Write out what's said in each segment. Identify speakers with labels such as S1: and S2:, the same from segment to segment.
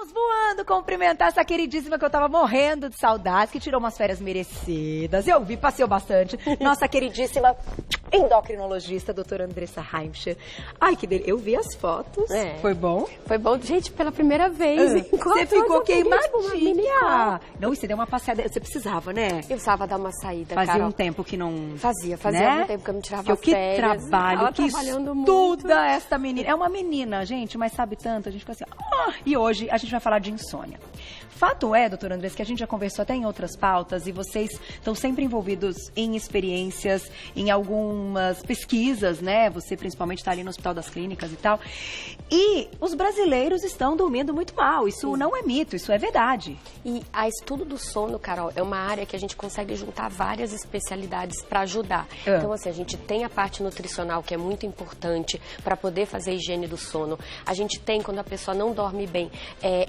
S1: Vamos voando cumprimentar essa queridíssima que eu tava morrendo de saudades, que tirou umas férias merecidas. Eu vi, passeou bastante. Nossa queridíssima endocrinologista, doutora Andressa Heimcher. Ai, que delícia. Eu vi as fotos.
S2: É.
S1: Foi bom?
S2: Foi bom, gente, pela primeira vez.
S1: Você ficou queimadinha. Não, e você deu uma passeada. Você precisava, né?
S2: Eu precisava dar uma saída,
S1: Fazia
S2: Carol.
S1: um tempo que não...
S2: Fazia
S1: né?
S2: um tempo que eu não tirava
S1: que
S2: férias.
S1: trabalho,
S2: Ela
S1: que
S2: trabalhando
S1: estuda
S2: muito.
S1: esta menina. É uma menina, gente, mas sabe tanto. A gente fica assim... E hoje a gente vai falar de insônia. Fato é, doutora Andressa, que a gente já conversou até em outras pautas e vocês estão sempre envolvidos em experiências, em algumas pesquisas, né? Você principalmente está ali no Hospital das Clínicas e tal. E os brasileiros estão dormindo muito mal. Isso não é mito, isso é verdade.
S2: E a estudo do sono, Carol, é uma área que a gente consegue juntar várias especialidades para ajudar. Então, assim, a gente tem a parte nutricional, que é muito importante para poder fazer a higiene do sono. A gente tem, quando a pessoa não dorme bem,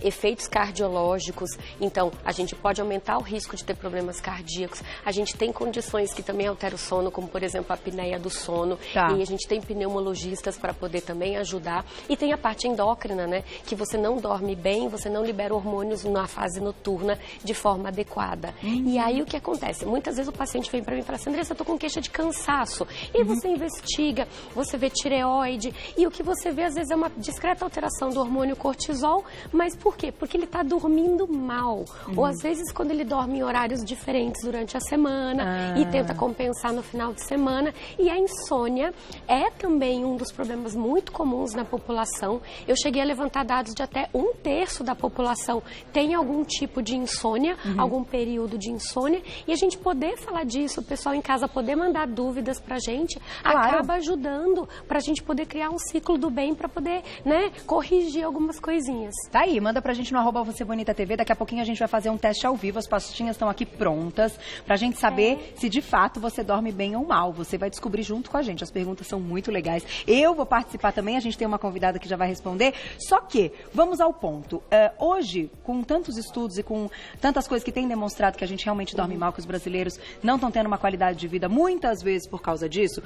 S2: efeitos cardiológicos. Então, a gente pode aumentar o risco de ter problemas cardíacos. A gente tem condições que também alteram o sono, como, por exemplo, a apneia do sono.
S1: Tá.
S2: E a gente tem pneumologistas para poder também ajudar. E tem a parte endócrina, né? Que você não dorme bem, você não libera hormônios na fase noturna de forma adequada. E aí, o que acontece? Muitas vezes o paciente vem para mim e fala assim, Andressa, eu tô com queixa de cansaço. E você investiga, você vê tireoide. E o que você vê, às vezes, é uma discreta alteração do hormônio cortisol. Mas por quê? Porque ele está dormindo mal. Ou, às vezes, quando ele dorme em horários diferentes durante a semana e tenta compensar no final de semana. E a insônia é também um dos problemas muito comuns na população. Eu cheguei a levantar dados de até 1/3 da população tem algum tipo de insônia, algum período de insônia. E a gente poder falar disso, o pessoal em casa poder mandar dúvidas pra gente, acaba ajudando pra gente poder criar um ciclo do bem pra poder, né, corrigir algumas coisinhas.
S1: Tá aí, manda pra gente no @VocêBonitaTV. Daqui a pouquinho a gente vai fazer um teste ao vivo. As pastinhas estão aqui prontas pra gente saber se de fato você dorme bem ou mal. Você vai descobrir junto com a gente. As perguntas são muito legais. Eu vou participar também. A gente tem uma convidada que já vai responder. Só que, vamos ao ponto. Hoje, com tantos estudos e com tantas coisas que têm demonstrado que a gente realmente dorme mal, que os brasileiros não estão tendo uma qualidade de vida muitas vezes por causa disso,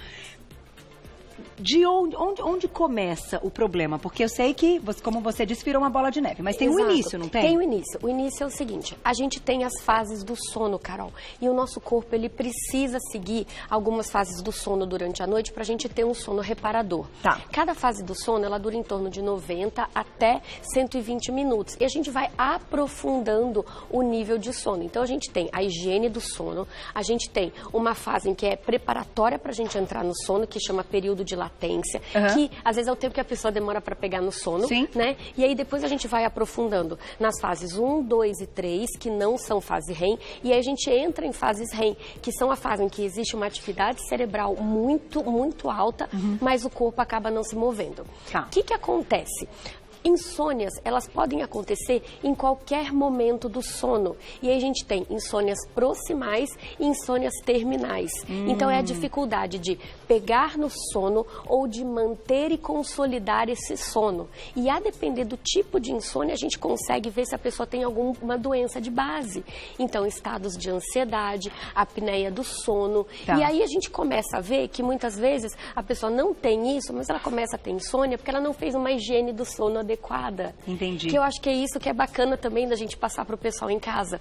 S1: de onde começa o problema? Porque eu sei que, como você disse, virou uma bola de neve, mas tem um início, não tem?
S2: Tem um início. O início é o seguinte, a gente tem as fases do sono, Carol, e o nosso corpo, ele precisa seguir algumas fases do sono durante a noite pra gente ter um sono reparador.
S1: Tá.
S2: Cada fase do sono, ela dura em torno de 90 até 120 minutos, e a gente vai aprofundando o nível de sono. Então, a gente tem a higiene do sono, a gente tem uma fase em que é preparatória pra gente entrar no sono, que chama período de latência, que às vezes é o tempo que a pessoa demora para pegar no sono, né? E aí depois a gente vai aprofundando nas fases 1, 2 e 3, que não são fase REM, e aí a gente entra em fases REM, que são a fase em que existe uma atividade cerebral muito, muito alta, mas o corpo acaba não se movendo. O que acontece? Insônias, elas podem acontecer em qualquer momento do sono. E aí a gente tem insônias proximais e insônias terminais. Então é a dificuldade de pegar no sono ou de manter e consolidar esse sono. E a depender do tipo de insônia, a gente consegue ver se a pessoa tem alguma doença de base. Então, estados de ansiedade, apneia do sono. E aí a gente começa a ver que muitas vezes a pessoa não tem isso, mas ela começa a ter insônia porque ela não fez uma higiene do sono adequada.
S1: Entendi.
S2: Que eu acho que é isso que é bacana também da gente passar para o pessoal em casa.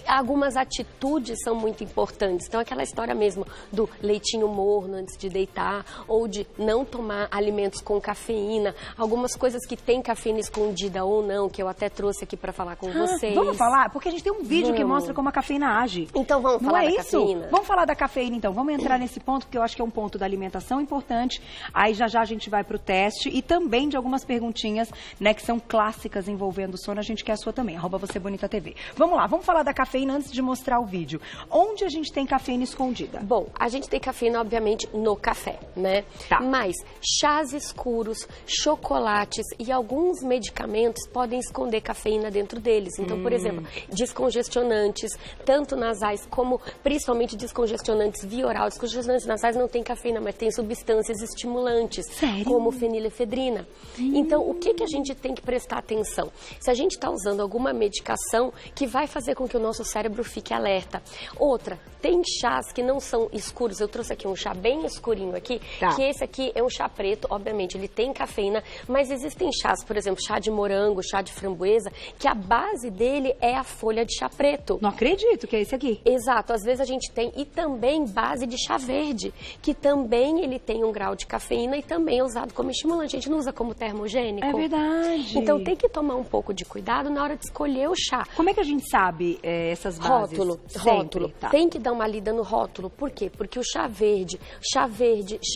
S2: Algumas atitudes são muito importantes. Então, aquela história mesmo do leitinho morno antes de deitar, ou de não tomar alimentos com cafeína, algumas coisas que tem cafeína escondida ou não, que eu até trouxe aqui para falar com vocês.
S1: Vamos falar? Porque a gente tem um vídeo que mostra como a cafeína age.
S2: Então, vamos falar da cafeína?
S1: Vamos falar da cafeína, então. Vamos entrar nesse ponto, porque eu acho que é um ponto da alimentação importante. Aí, já a gente vai pro teste e também de algumas perguntinhas, né, que são clássicas envolvendo o sono. A gente quer a sua também, @VocêBonitaTV. Vamos lá, vamos falar da cafeína antes de mostrar o vídeo. Onde a gente tem cafeína escondida?
S2: Bom, a gente tem cafeína, obviamente, no café, né? Mas chás escuros, chocolates e alguns medicamentos podem esconder cafeína dentro deles. Então, por exemplo, descongestionantes, tanto nasais como principalmente descongestionantes via oral. Descongestionantes nasais não tem cafeína, mas tem substâncias estimulantes, como fenilefedrina. Então, o que a gente tem que prestar atenção? Se a gente está usando alguma medicação que vai fazer com que o nosso cérebro fique alerta. Outra, tem chás que não são escuros. Eu trouxe aqui um chá bem escurinho aqui, que esse aqui é um chá preto, obviamente, ele tem cafeína, mas existem chás, por exemplo, chá de morango, chá de framboesa, que a base dele é a folha de chá preto.
S1: Não acredito que é esse aqui.
S2: Exato, às vezes a gente tem, e também base de chá verde, que também ele tem um grau de cafeína e também é usado como estimulante. A gente não usa como termogênico.
S1: É verdade.
S2: Então tem que tomar um pouco de cuidado na hora de escolher o chá.
S1: Como é que a gente sabe essas bases?
S2: Rótulo.
S1: Tá.
S2: Tem que dar uma lida no rótulo. Por quê? Porque o chá verde, chá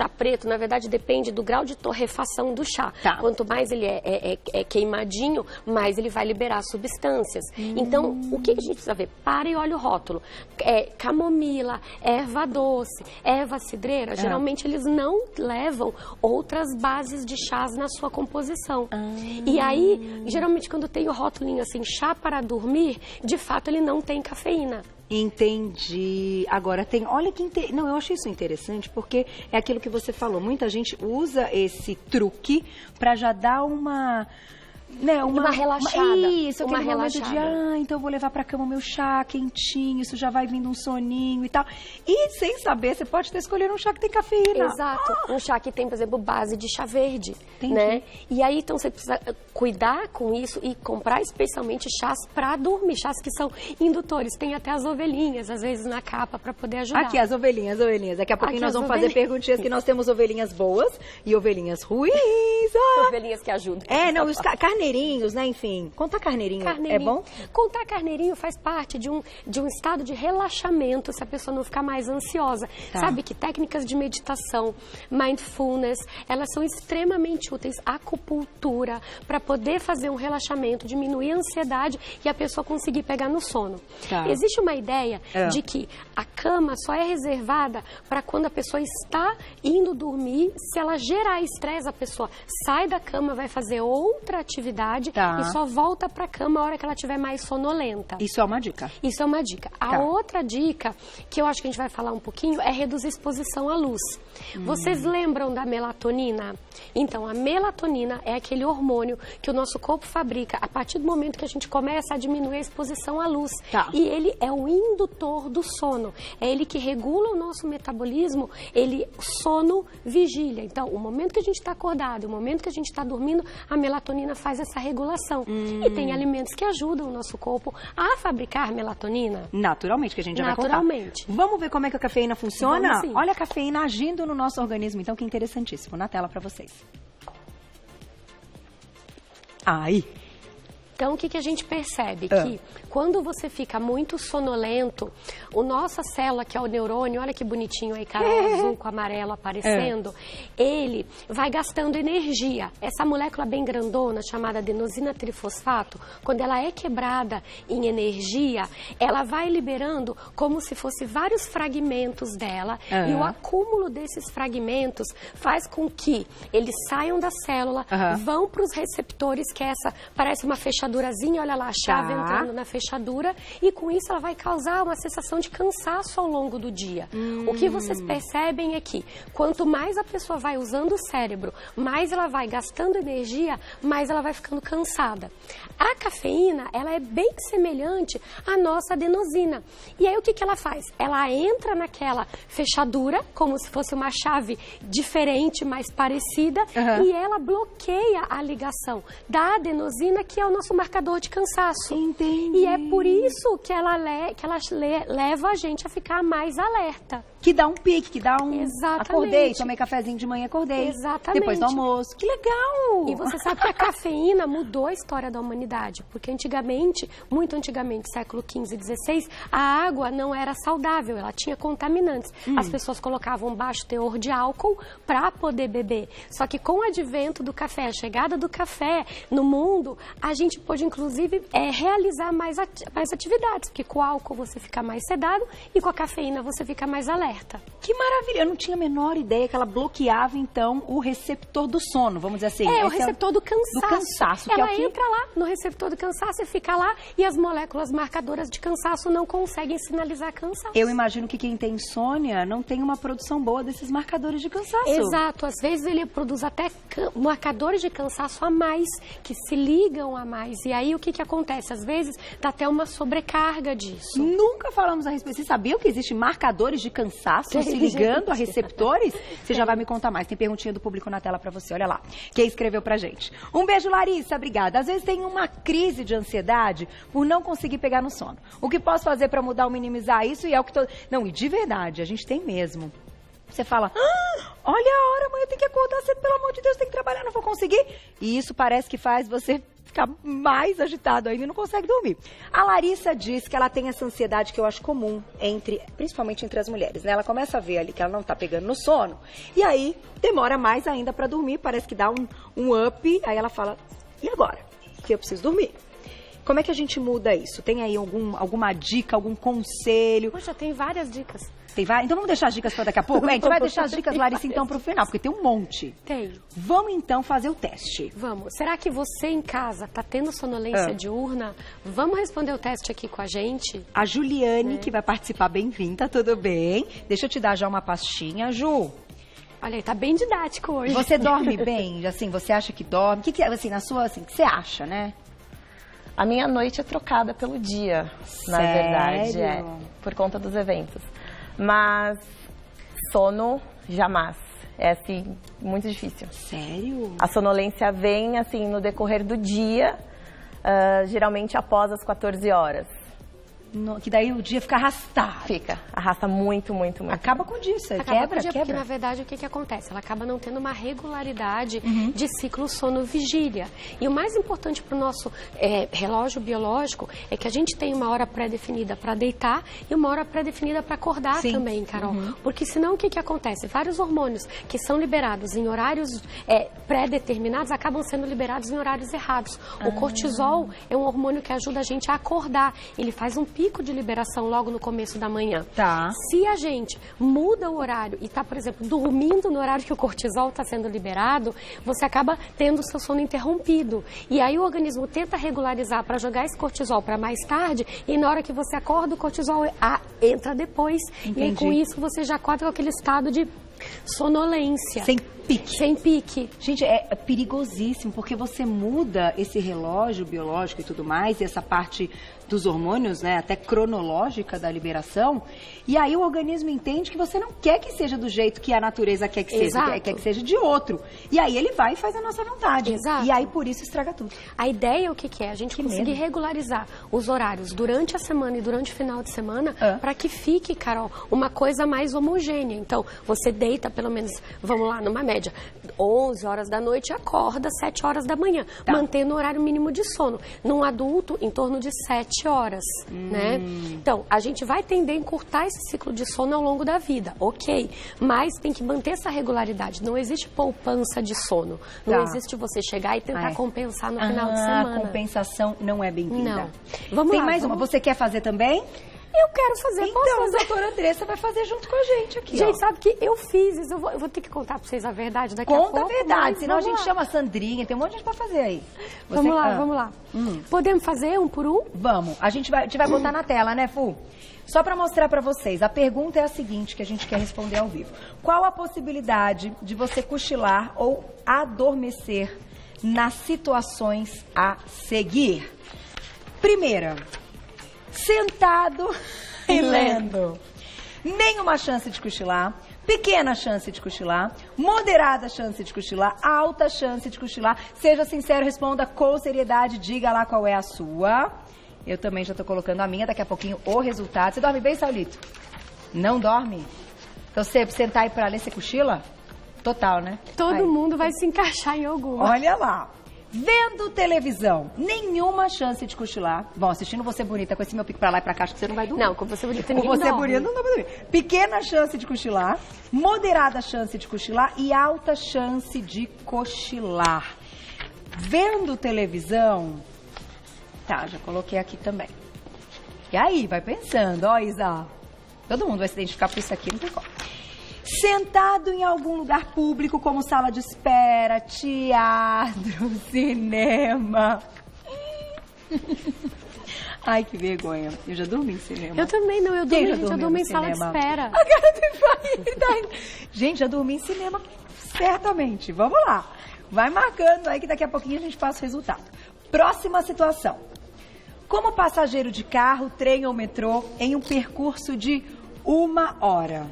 S2: preto, na verdade depende do grau de torrefação do chá.
S1: Tá.
S2: Quanto mais ele é queimadinho, mais ele vai liberar substâncias. Então, o que a gente precisa ver? Para e olha o rótulo. Camomila, erva doce, erva cidreira, geralmente eles não levam outras bases de chás na sua composição. E aí, geralmente quando tem o rótulinho assim, chá para dormir, de fato ele não tem cafeína.
S1: Entendi. Agora tem, olha que não, eu achei isso interessante porque é aquilo que você falou. Muita gente usa esse truque para já dar uma
S2: relaxada.
S1: Isso, aquele momento de, então eu vou levar pra cama o meu chá quentinho, isso já vai vindo um soninho e tal. E sem saber, você pode estar escolhendo um chá que tem cafeína.
S2: Exato. Um chá que tem, por exemplo, base de chá verde.
S1: Entendi.
S2: Né? E aí, então, você precisa cuidar com isso e comprar especialmente chás pra dormir. Chás que são indutores. Tem até as ovelhinhas, às vezes, na capa pra poder ajudar.
S1: Aqui, as ovelhinhas. Daqui a pouquinho nós vamos fazer perguntinhas que nós temos ovelhinhas boas e ovelhinhas ruins.
S2: Ovelhinhas que ajudam.
S1: Os carneirinhos, né? Enfim, contar carneirinho é bom?
S2: Contar carneirinho faz parte de um estado de relaxamento, se a pessoa não ficar mais ansiosa. Sabe que técnicas de meditação, mindfulness, elas são extremamente úteis. Acupuntura, para poder fazer um relaxamento, diminuir a ansiedade e a pessoa conseguir pegar no sono. Existe uma ideia de que a cama só é reservada para quando a pessoa está indo dormir. Se ela gerar estresse, a pessoa sai da cama, vai fazer outra atividade e só volta para a cama a hora que ela estiver mais sonolenta.
S1: Isso é uma dica.
S2: Isso é uma dica. A outra dica, que eu acho que a gente vai falar um pouquinho, é reduzir a exposição à luz. Vocês lembram da melatonina? Então, a melatonina é aquele hormônio que o nosso corpo fabrica a partir do momento que a gente começa a diminuir a exposição à luz. E ele é o indutor do sono. É ele que regula o nosso metabolismo, sono, vigília. Então, o momento que a gente está acordado e o momento que a gente está dormindo, a melatonina faz essa regulação. E tem alimentos que ajudam o nosso corpo a fabricar melatonina.
S1: Naturalmente, que a gente já vai contar.
S2: Naturalmente.
S1: Vamos ver como é que a cafeína funciona?
S2: Vamos, sim.
S1: Olha a cafeína agindo no nosso organismo, então, que interessantíssimo. Na tela para vocês.
S2: Então, o que a gente percebe? Que quando você fica muito sonolento, a nossa célula, que é o neurônio, olha que bonitinho aí, cara, azul com amarelo aparecendo, ele vai gastando energia. Essa molécula bem grandona, chamada adenosina trifosfato, quando ela é quebrada em energia, ela vai liberando como se fosse vários fragmentos dela, e o acúmulo desses fragmentos faz com que eles saiam da célula, vão para os receptores, que é parece uma fechadurazinha, olha lá, a chave entrando na fechadura, e com isso ela vai causar uma sensação de cansaço ao longo do dia. O que vocês percebem é que quanto mais a pessoa vai usando o cérebro, mais ela vai gastando energia, mais ela vai ficando cansada. A cafeína, ela é bem semelhante à nossa adenosina. E aí o que ela faz? Ela entra naquela fechadura, como se fosse uma chave diferente, mais parecida, e ela bloqueia a ligação da adenosina, que é o nosso marcador de cansaço.
S1: Entendi.
S2: E é por isso que ela leva a gente a ficar mais alerta.
S1: Que dá um pique, que dá um...
S2: Exatamente.
S1: Acordei, tomei cafezinho de manhã, acordei.
S2: Exatamente.
S1: Depois do almoço. Que legal!
S2: E você sabe que a cafeína mudou a história da humanidade. Porque antigamente, muito antigamente, século XV e XVI, a água não era saudável, ela tinha contaminantes. As pessoas colocavam baixo teor de álcool para poder beber. Só que com o advento do café, a chegada do café no mundo, a gente pôde, inclusive, realizar mais atividades. Porque com o álcool você fica mais sedado e com a cafeína você fica mais alerta.
S1: Que maravilha! Eu não tinha a menor ideia que ela bloqueava, então, o receptor do sono, vamos dizer assim.
S2: O receptor do cansaço.
S1: Do cansaço.
S2: Ela entra lá no receptor do cansaço e fica lá, e as moléculas marcadoras de cansaço não conseguem sinalizar cansaço.
S1: Eu imagino que quem tem insônia não tem uma produção boa desses marcadores de cansaço.
S2: Exato. Às vezes ele produz até marcadores de cansaço a mais, que se ligam a mais mais. E aí, o que acontece? Às vezes, dá até uma sobrecarga disso.
S1: Nunca falamos a respeito. Vocês sabiam que existem marcadores de cansaço se ligando a receptores? Você já vai me contar mais. Tem perguntinha do público na tela pra você, olha lá. Quem escreveu pra gente. Um beijo, Larissa, obrigada. Às vezes tem uma crise de ansiedade por não conseguir pegar no sono. O que posso fazer pra mudar ou minimizar isso? E é o que tô... Não, e de verdade, a gente tem mesmo. Você fala, olha a hora, mãe, eu tenho que acordar cedo, pelo amor de Deus, tenho que trabalhar, não vou conseguir. E isso parece que faz você ficar mais agitado ainda e não consegue dormir. A Larissa diz que ela tem essa ansiedade que eu acho comum, principalmente entre as mulheres, né? Ela começa a ver ali que ela não tá pegando no sono, e aí demora mais ainda pra dormir, parece que dá um up, aí ela fala, e agora? Que eu preciso dormir. Como é que a gente muda isso? Tem aí alguma dica, algum conselho?
S2: Poxa, tem várias dicas.
S1: Tem várias? Então vamos deixar as dicas para daqui a pouco? A gente vai deixar as dicas, Larissa, então, para o final, porque tem um monte.
S2: Tem.
S1: Vamos, então, fazer o teste.
S2: Vamos. Será que você em casa tá tendo sonolência diurna? Vamos responder o teste aqui com a gente?
S1: A Juliane, que vai participar, bem-vinda, tudo bem? Deixa eu te dar já uma pastinha, Ju.
S2: Olha aí, tá bem didático hoje.
S1: Você dorme bem? Assim, você acha que dorme? O que assim, na sua, assim, o que você acha, né?
S3: A minha noite é trocada pelo dia, na verdade, por conta dos eventos. Mas sono, jamais. É, assim, muito difícil.
S1: Sério?
S3: A sonolência vem, assim, no decorrer do dia, geralmente após as 14 horas.
S1: Que daí o dia fica arrastado.
S3: Fica. Arrasta muito, muito, muito.
S1: Acaba com o dia, você
S2: quebra.
S1: Porque,
S2: na verdade, o que acontece? Ela acaba não tendo uma regularidade de ciclo sono-vigília. E o mais importante para o nosso relógio biológico é que a gente tem uma hora pré-definida para deitar e uma hora pré-definida para acordar também, Carol. Porque senão, o que acontece? Vários hormônios que são liberados em horários pré-determinados acabam sendo liberados em horários errados. O cortisol é um hormônio que ajuda a gente a acordar. Ele faz um pico de liberação logo no começo da manhã.
S1: Tá.
S2: Se a gente muda o horário e está, por exemplo, dormindo no horário que o cortisol está sendo liberado, você acaba tendo o seu sono interrompido. E aí o organismo tenta regularizar para jogar esse cortisol para mais tarde e na hora que você acorda, o cortisol entra depois.
S1: Entendi.
S2: E aí com isso você já acorda com aquele estado de sonolência.
S1: Sem pique.
S2: Sem pique.
S1: Gente, é perigosíssimo, porque você muda esse relógio biológico e tudo mais, e essa parte dos hormônios, né, até cronológica da liberação, e aí o organismo entende que você não quer que seja do jeito que a natureza quer que seja, quer que seja de outro. E aí ele vai e faz a nossa vontade.
S2: Exato.
S1: E aí por isso estraga tudo.
S2: A ideia o que é? A gente conseguir regularizar os horários durante a semana e durante o final de semana para que fique, Carol, uma coisa mais homogênea. Então, você deita pelo menos, vamos lá, numa média, 11 horas da noite e acorda 7 horas da manhã, mantendo o horário mínimo de sono. Num adulto, em torno de 7 horas, né? Então, a gente vai tender a encurtar esse ciclo de sono ao longo da vida, ok. Mas tem que manter essa regularidade. Não existe poupança de sono. Não existe você chegar e tentar compensar no final de semana.
S1: A compensação não é bem-vinda.
S2: Não. Vamos
S1: Tem
S2: lá,
S1: mais uma. Você quer fazer também?
S2: Eu quero fazer,
S1: então,
S2: posso fazer?
S1: A doutora Andressa vai fazer junto com a gente aqui.
S2: Gente, sabe que eu fiz isso, eu vou ter que contar pra vocês a verdade daqui a pouco.
S1: Conta a verdade, senão a gente chama a Sandrinha, tem um monte de gente pra fazer aí.
S2: Vamos lá. Podemos fazer um por um?
S1: Vamos, a gente vai botar na tela, né, Fu? Só pra mostrar pra vocês, a pergunta é a seguinte, que a gente quer responder ao vivo. Qual a possibilidade de você cochilar ou adormecer nas situações a seguir? Primeira, sentado e lendo. Nenhuma chance de cochilar. Pequena chance de cochilar. Moderada chance de cochilar. Alta chance de cochilar. Seja sincero, responda com seriedade. Diga lá qual é a sua. Eu também já tô colocando a minha. Daqui a pouquinho o resultado. Você dorme bem, Saulito? Não dorme? Então você sentar aí pra ler, você cochila? Total, né?
S2: Todo mundo vai se encaixar em alguma.
S1: Olha lá. Vendo televisão, nenhuma chance de cochilar. Bom, assistindo Você Bonita com esse meu pico pra lá e pra cá, acho que você não vai dormir.
S2: Não, com Você Bonita
S1: ninguém dorme. Com Você
S2: dorme.
S1: Bonita não dá pra dormir. Pequena chance de cochilar, moderada chance de cochilar e alta chance de cochilar. Vendo televisão... Tá, já coloquei aqui também. E aí, vai pensando, ó, Isa. Todo mundo vai se identificar por isso aqui, não tem como. Sentado em algum lugar público, como sala de espera, teatro, cinema. Ai, que vergonha. Eu já dormi em cinema.
S2: Eu também não, eu dormi em sala de espera.
S1: A cara do Gente, já dormi em cinema, certamente. Vamos lá. Vai marcando aí que daqui a pouquinho a gente passa o resultado. Próxima situação. Como passageiro de carro, trem ou metrô em um percurso de 1 hora?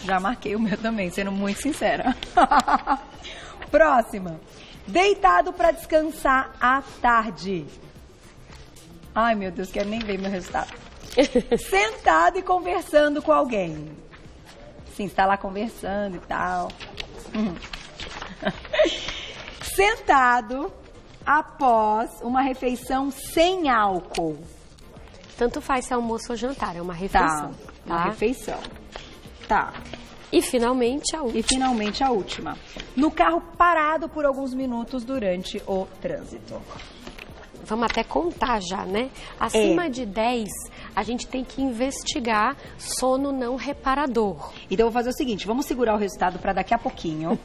S1: Já marquei o meu também, sendo muito sincera. Próxima. Deitado para descansar à tarde. Ai, meu Deus, quero nem ver meu resultado. Sentado e conversando com alguém. Sim, está lá conversando e tal. Sentado após uma refeição sem álcool.
S2: Tanto faz se é almoço ou jantar, é uma refeição.
S1: Tá? Uma refeição. Tá.
S2: E finalmente a última.
S1: E finalmente a última. No carro parado por alguns minutos durante o trânsito.
S2: Vamos até contar já, né? Acima de 10, a gente tem que investigar sono não reparador.
S1: Então eu vou fazer o seguinte, vamos segurar o resultado para daqui a pouquinho.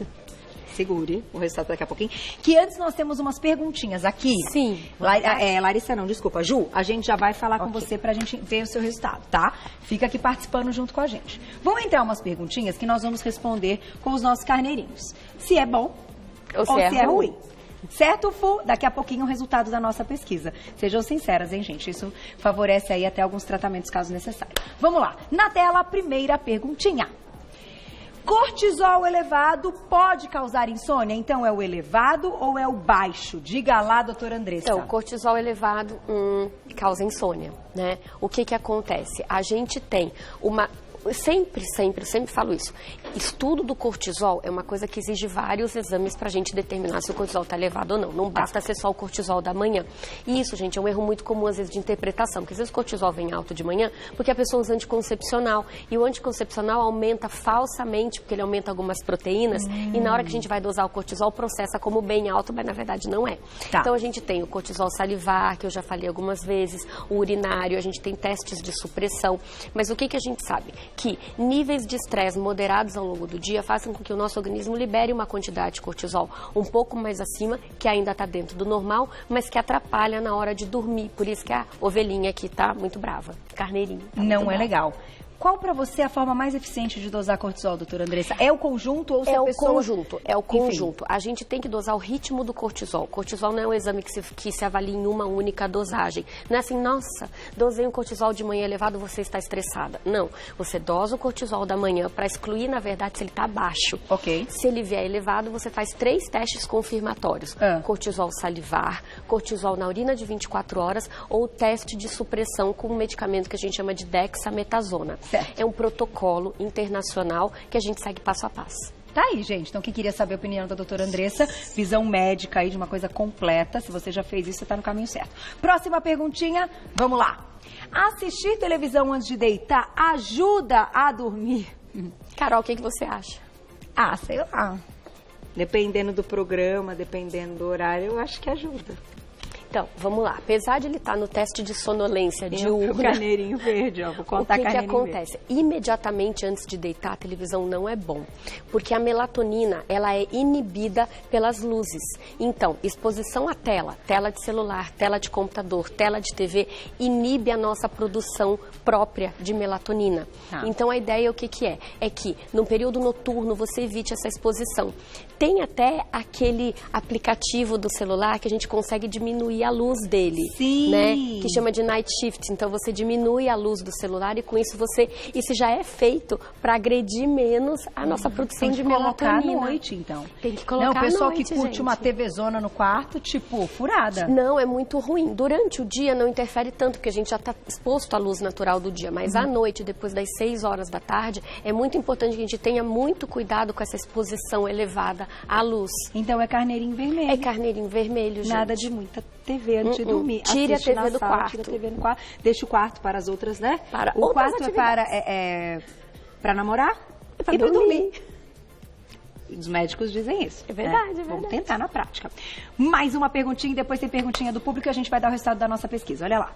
S1: Segure o resultado daqui a pouquinho. Que antes nós temos umas perguntinhas aqui.
S2: Sim.
S1: Larissa não, desculpa. Ju, a gente já vai falar com você pra gente ver o seu resultado, tá? Fica aqui participando junto com a gente. Vão entrar umas perguntinhas que nós vamos responder com os nossos carneirinhos. Se é bom ou se é ruim. Certo, Fu? Daqui a pouquinho o resultado da nossa pesquisa. Sejam sinceras, hein, gente? Isso favorece aí até alguns tratamentos, caso necessário. Vamos lá. Na tela, a primeira perguntinha. Cortisol elevado pode causar insônia? Então, é o elevado ou é o baixo? Diga lá, doutora Andressa.
S2: Então, cortisol elevado causa insônia, né? O que acontece? A gente tem uma... Sempre falo isso. Estudo do cortisol é uma coisa que exige vários exames para a gente determinar se o cortisol está elevado ou não. Não basta ser só o cortisol da manhã. E isso, gente, é um erro muito comum, às vezes, de interpretação. Porque às vezes o cortisol vem alto de manhã porque a pessoa usa anticoncepcional. E o anticoncepcional aumenta falsamente, porque ele aumenta algumas proteínas. E na hora que a gente vai dosar o cortisol, processa como bem alto, mas na verdade não é. Tá. Então a gente tem o cortisol salivar, que eu já falei algumas vezes, o urinário, a gente tem testes de supressão. Mas o que a gente sabe? Que níveis de estresse moderados ao longo do dia fazem com que o nosso organismo libere uma quantidade de cortisol um pouco mais acima, que ainda está dentro do normal, mas que atrapalha na hora de dormir. Por isso que a ovelhinha aqui está muito brava, carneirinho. Tá
S1: não é legal. Qual para você a forma mais eficiente de dosar cortisol, doutora Andressa? É o conjunto ou se a pessoa...
S2: É o conjunto. A gente tem que dosar o ritmo do cortisol. Cortisol não é um exame que se avalia em uma única dosagem. Não é assim, nossa, dosei um cortisol de manhã elevado, você está estressada. Não. Você dosa o cortisol da manhã para excluir, na verdade, se ele está baixo.
S1: Ok.
S2: Se ele vier elevado, você faz 3 testes confirmatórios. Cortisol salivar, cortisol na urina de 24 horas ou teste de supressão com um medicamento que a gente chama de dexametasona.
S1: Certo.
S2: É um protocolo internacional que a gente segue passo a passo.
S1: Tá aí, gente. Então, quem queria saber a opinião da doutora Andressa, visão médica aí de uma coisa completa. Se você já fez isso, você tá no caminho certo. Próxima perguntinha, vamos lá. Assistir televisão antes de deitar ajuda a dormir?
S2: Carol, o que você acha?
S1: Ah, sei lá. Dependendo do programa, dependendo do horário, eu acho que ajuda.
S2: Então, vamos lá. Apesar de ele estar no teste de sonolência diurna...
S1: O carneirinho verde, ó. Vou contar
S2: o que acontece? Verde. Imediatamente antes de deitar, a televisão não é bom. Porque a melatonina, ela é inibida pelas luzes. Então, exposição à tela de celular, tela de computador, tela de TV, inibe a nossa produção própria de melatonina. Então, a ideia o que é? É que, no período noturno, você evite essa exposição. Tem até aquele aplicativo do celular que a gente consegue diminuir a luz dele,
S1: sim,
S2: né? Que chama de night shift. Então você diminui a luz do celular e com isso isso já é feito para agredir menos a nossa produção de melatonina.
S1: Tem que colocar à noite, então.
S2: Tem que colocar à noite,
S1: o pessoal que curte uma TVzona no quarto, tipo, furada.
S2: Não, é muito ruim. Durante o dia não interfere tanto, porque a gente já está exposto à luz natural do dia. Mas à noite, depois das 6 horas da tarde, é muito importante que a gente tenha muito cuidado com essa exposição elevada à luz.
S1: Então é carneirinho vermelho.
S2: É carneirinho vermelho, gente.
S1: Nada de muita TV antes de dormir.
S2: Tire a TV do quarto.
S1: Tira a TV no quarto. Deixa o quarto para as outras, né?
S2: Para
S1: o quarto é para namorar
S2: e para dormir.
S1: Os médicos dizem isso.
S2: É verdade,
S1: né?
S2: é verdade.
S1: Vamos tentar na prática. Mais uma perguntinha e depois tem perguntinha do público e a gente vai dar o resultado da nossa pesquisa. Olha lá.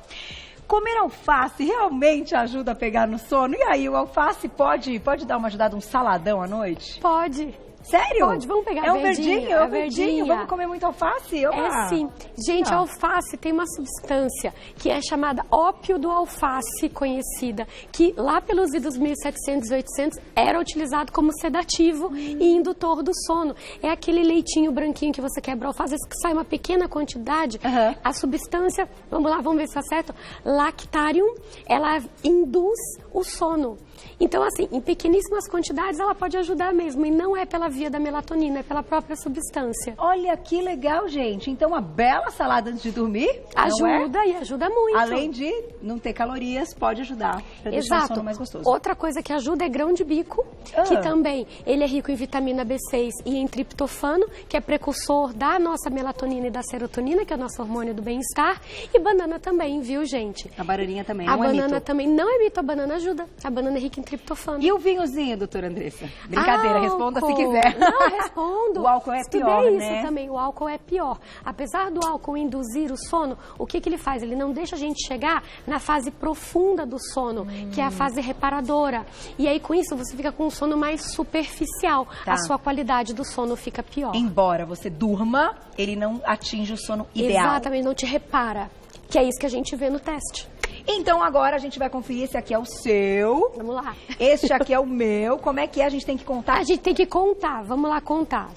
S1: Comer alface realmente ajuda a pegar no sono? E aí, o alface pode dar uma ajudada, um saladão à noite?
S2: Pode.
S1: Sério?
S2: Pode, vamos pegar
S1: é
S2: a
S1: um
S2: verdinha.
S1: verdinho, é um verdinho. Vamos comer muito alface? Opa.
S2: É sim. Gente, a alface tem uma substância que é chamada ópio do alface, conhecida, que lá pelos idos 1700 e 800 era utilizado como sedativo e indutor do sono. É aquele leitinho branquinho que você quebra a alface, que sai uma pequena quantidade, a substância, vamos lá, vamos ver se está certo, lactarium, ela induz o sono. Então, assim, em pequeníssimas quantidades ela pode ajudar mesmo, e não é pela via da melatonina, é pela própria substância.
S1: Olha que legal, gente. Então, uma bela salada antes de dormir
S2: ajuda e ajuda muito.
S1: Além de não ter calorias, pode ajudar para deixar o sono mais gostoso.
S2: Outra coisa que ajuda é grão de bico, que também ele é rico em vitamina B6 e em triptofano, que é precursor da nossa melatonina e da serotonina, que é o nosso hormônio do bem-estar. E banana também, viu, gente?
S1: A bananinha também,
S2: a banana também não é mito, a banana ajuda. A banana é rica em triptofano.
S1: E o vinhozinho, doutora Andressa? Brincadeira, responda se quiser.
S2: Não, respondo.
S1: O álcool é pior, né?
S2: Isso também, o álcool é pior. Apesar do álcool induzir o sono, o que ele faz? Ele não deixa a gente chegar na fase profunda do sono, que é a fase reparadora. E aí, com isso, você fica com um sono mais superficial. A sua qualidade do sono fica pior.
S1: Embora você durma, ele não atinge o sono ideal.
S2: Exatamente, não te repara. Que é isso que a gente vê no teste.
S1: Então agora a gente vai conferir, esse aqui é o seu.
S2: Vamos lá.
S1: Este aqui é o meu. Como é que é? A gente tem que contar?
S2: A gente tem que contar. Vamos lá contar.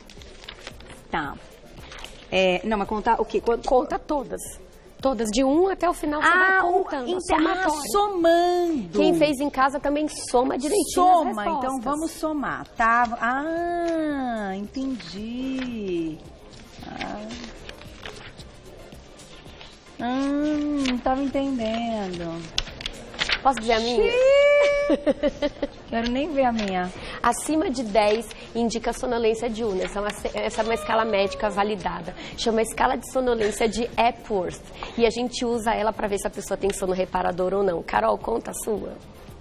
S1: Tá. Não, mas contar o quê?
S2: Conta todas. Todas, de 1 até o final, você vai contando.
S1: Somando.
S2: Quem fez em casa também soma direitinho as respostas.
S1: Então vamos somar, tá? Ah, entendi. Não tava entendendo.
S2: Posso dizer a minha?
S1: Quero nem ver a minha.
S2: Acima de 10 indica sonolência diurna. Essa é uma escala médica validada. Chama escala de sonolência de Epworth. E a gente usa ela para ver se a pessoa tem sono reparador ou não. Carol, conta a sua.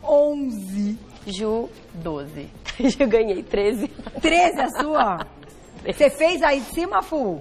S1: 11.
S2: Ju,
S3: 12.
S2: Eu ganhei 13.
S1: 13 a sua? Você fez aí de cima, Fu?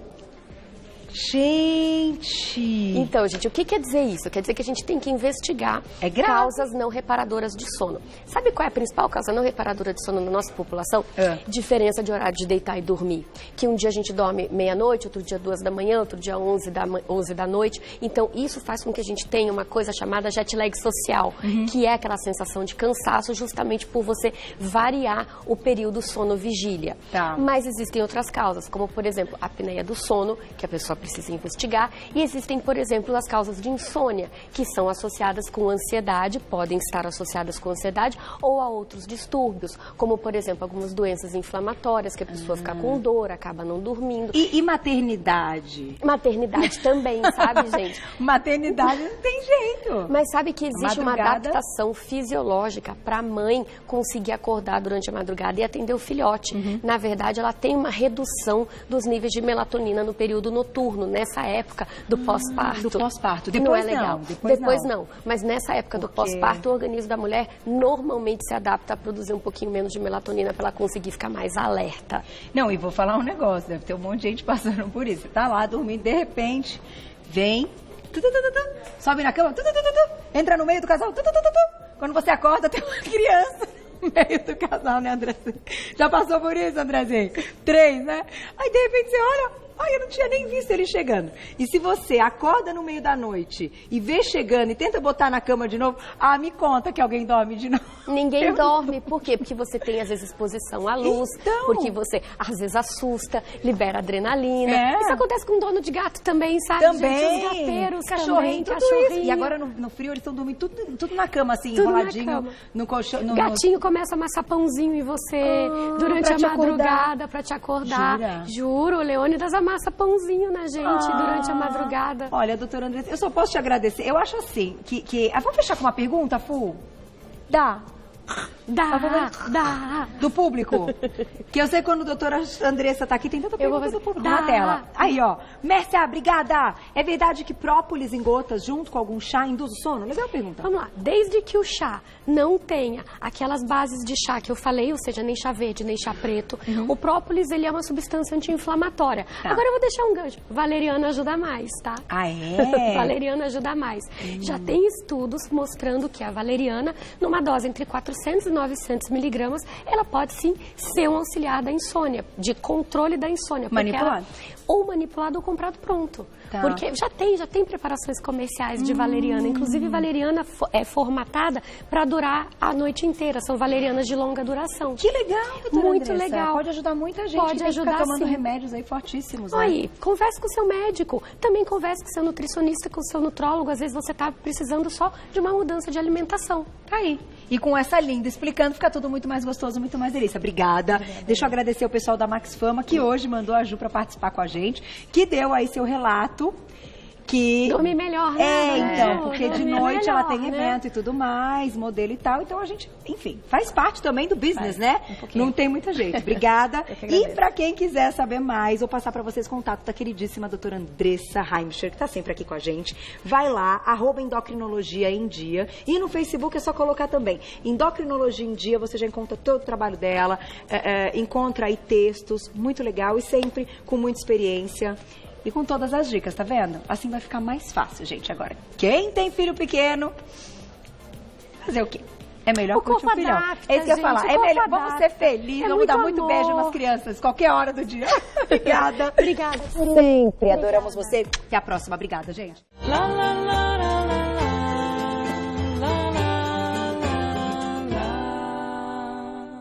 S1: Gente!
S2: Então, gente, o que quer dizer isso? Quer dizer que a gente tem que investigar causas não reparadoras de sono. Sabe qual é a principal causa não reparadora de sono na nossa população? Diferença de horário de deitar e dormir. Que um dia a gente dorme meia-noite, outro dia 2 da manhã, outro dia 11 da noite. Então, isso faz com que a gente tenha uma coisa chamada jet lag social, que é aquela sensação de cansaço justamente por você variar o período sono-vigília. Mas existem outras causas, como, por exemplo, a apneia do sono, que a pessoa precisa investigar, e existem, por exemplo, as causas de insônia, que são associadas com ansiedade, podem estar associadas com ansiedade ou a outros distúrbios, como, por exemplo, algumas doenças inflamatórias, que a pessoa fica com dor, acaba não dormindo.
S1: E maternidade?
S2: Maternidade também, sabe, gente?
S1: Maternidade não tem jeito.
S2: Mas sabe que existe uma adaptação fisiológica para a mãe conseguir acordar durante a madrugada e atender o filhote. Na verdade, ela tem uma redução dos níveis de melatonina no período noturno, nessa época do pós-parto.
S1: Do pós-parto.
S2: Depois não é legal. Depois não. Mas nessa época do pós-parto, o organismo da mulher normalmente se adapta a produzir um pouquinho menos de melatonina para ela conseguir ficar mais alerta.
S1: Não, e vou falar um negócio, deve ter um monte de gente passando por isso. Você tá lá dormindo, de repente, vem, sobe na cama, entra no meio do casal, quando você acorda, tem uma criança no meio do casal, né, Andrezinho? Já passou por isso, Andrezinho? 3, né? Aí, de repente, você olha... eu não tinha nem visto ele chegando. E se você acorda no meio da noite e vê chegando e tenta botar na cama de novo, me conta que alguém dorme de novo.
S2: Ninguém dorme. Por quê? Porque você tem, às vezes, exposição à luz, porque você, às vezes, assusta, libera adrenalina. Isso acontece com dono de gato também, sabe,
S1: também.
S2: gente? Os gateiros
S1: cachorrinho,
S2: também,
S1: cachorrinho. E agora, no frio, eles estão dormindo tudo na cama, assim, tudo enroladinho no colchão.
S2: Gatinho começa a amassar pãozinho em você durante a madrugada pra te acordar. Juro, o Leônidas amassa pãozinho na gente durante a madrugada.
S1: Olha, doutora Andressa, eu só posso te agradecer. Eu acho assim, que... vamos fechar com uma pergunta, Fu? Dá. Do público. Que eu sei quando a doutora Andressa tá aqui, tem tanta pergunta do público na tela. Aí, ó. Mércia, obrigada. É verdade que própolis em gotas junto com algum chá induz o sono? Legal pergunta.
S2: Vamos lá. Desde que o chá não tenha aquelas bases de chá que eu falei, ou seja, nem chá verde, nem chá preto, o própolis, ele é uma substância anti-inflamatória. Agora eu vou deixar um gancho. Valeriana ajuda mais, tá? Valeriana ajuda mais. Já tem estudos mostrando que a valeriana, numa dose entre 400 900 miligramas, ela pode sim ser um auxiliar da insônia, de controle da insônia.
S1: Manipulado.
S2: Ou manipulado ou comprado pronto.
S1: Tá.
S2: Porque já tem preparações comerciais de valeriana. Inclusive, valeriana é formatada para durar a noite inteira. São valerianas de longa duração.
S1: Que legal, doutora
S2: Muito
S1: Andressa.
S2: legal.
S1: Pode ajudar muita gente.
S2: Pode
S1: que tem que ficar
S2: ajudar,
S1: tomando
S2: sim.
S1: remédios aí fortíssimos, né?
S2: Aí, converse com o seu médico. Também converse com o seu nutricionista, com o seu nutrólogo. Às vezes você está precisando só de uma mudança de alimentação.
S1: Tá aí. E com essa linda explicando, fica tudo muito mais gostoso, muito mais delícia. Obrigada. Deixa eu agradecer o pessoal da Max Fama, que hoje mandou a Ju para participar com a gente, que deu aí seu relato. Que...
S2: Dormir melhor, né?
S1: Então, porque de
S2: Dormir
S1: noite
S2: melhor,
S1: ela tem
S2: né?
S1: evento e tudo mais, modelo e tal. Então a gente, enfim, faz parte também do business, né? Não tem muita jeito. Obrigada. E pra quem quiser saber mais, vou passar pra vocês contato da queridíssima doutora Andressa Heimscher, que tá sempre aqui com a gente. Vai lá, @endocrinologia em dia. E no Facebook é só colocar também Endocrinologia em Dia, você já encontra todo o trabalho dela, encontra aí textos, muito legal e sempre com muita experiência. E com todas as dicas, tá vendo? Assim vai ficar mais fácil, gente, agora. Quem tem filho pequeno, fazer o quê? É melhor curtir o filhão. É isso que eu ia falar. É melhor, vamos ser felizes, vamos dar muito beijo nas crianças, qualquer hora do dia. Obrigada.
S2: Obrigada.
S1: Sempre adoramos você. Até a próxima. Obrigada, gente.